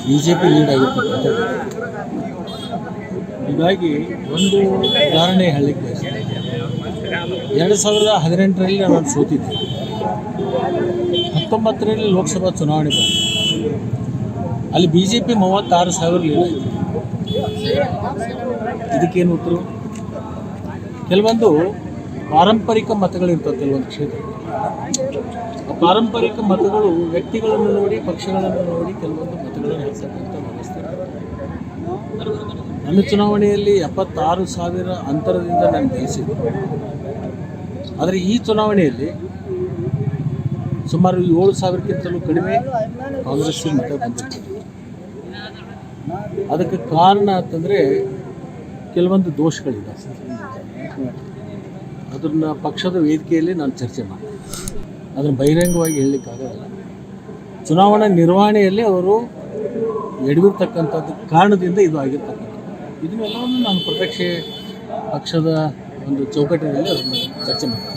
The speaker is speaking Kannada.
ಬಿಜೆಪಿ ಲೀಡ್ ಆಗಿರ್ತಕ್ಕಂಥ. ಹೀಗಾಗಿ ಒಂದು ಉದಾಹರಣೆ ಹೇಳಲಿಕ್ಕೆ ಬಯಸ್ತೀನಿ. 2018ರಲ್ಲಿ ನಾನು ಸೋತಿದ್ದೆ. 19ರಲ್ಲಿ ಲೋಕಸಭಾ ಚುನಾವಣೆ ಬಂತು. ಅಲ್ಲಿ BJP 36,000 ಲೀಡ್ ಆಯಿತು. ಇದಕ್ಕೇನು ಉತ್ತರ? ಕೆಲವೊಂದು ಪಾರಂಪರಿಕ ಮತಗಳಿರ್ತವೆ ಕೆಲವೊಂದು ಕ್ಷೇತ್ರ. ಪಾರಂಪರಿಕ ಮತಗಳು ವ್ಯಕ್ತಿಗಳನ್ನು ನೋಡಿ, ಪಕ್ಷಗಳನ್ನು ನೋಡಿ ಕೆಲವೊಂದು ಮತಗಳನ್ನು ಹಾಕ್ತಕ್ಕಂಥ ವ್ಯವಸ್ಥೆ. ನನ್ನ ಚುನಾವಣೆಯಲ್ಲಿ 76,000 ಅಂತರದಿಂದ ನಾನು ಗೆಲ್ಲಿಸಿದ್ದೆ. ಆದರೆ ಈ ಚುನಾವಣೆಯಲ್ಲಿ ಸುಮಾರು 7,000ಕ್ಕಿಂತಲೂ ಕಡಿಮೆ ಕಾಂಗ್ರೆಸ್ಸಿಗೆ ಮತ ಬಂದಿರ್ತದೆ. ಅದಕ್ಕೆ ಕಾರಣ ಅಂತಂದರೆ ಕೆಲವೊಂದು ದೋಷಗಳಿದೆ. ಅದನ್ನು ಪಕ್ಷದ ವೇದಿಕೆಯಲ್ಲಿ ನಾನು ಚರ್ಚೆ ಮಾಡಿ ಅದನ್ನು ಬಹಿರಂಗವಾಗಿ ಹೇಳಲಿಕ್ಕಾಗಲ್ಲ. ಚುನಾವಣಾ ನಿರ್ವಹಣೆಯಲ್ಲಿ ಅವರು ಎಡವಿರ್ತಕ್ಕಂಥದ್ದು ಕಾರಣದಿಂದ ಇದು ಆಗಿರ್ತಕ್ಕಂಥದ್ದು. ಇದನ್ನೆಲ್ಲವನ್ನು ನಾನು ಪ್ರತ್ಯಕ್ಷ ಪಕ್ಷದ ಒಂದು ಚೌಕಟ್ಟಿನಲ್ಲಿ ಅದನ್ನು ಚರ್ಚೆ ಮಾಡ್ತೀನಿ.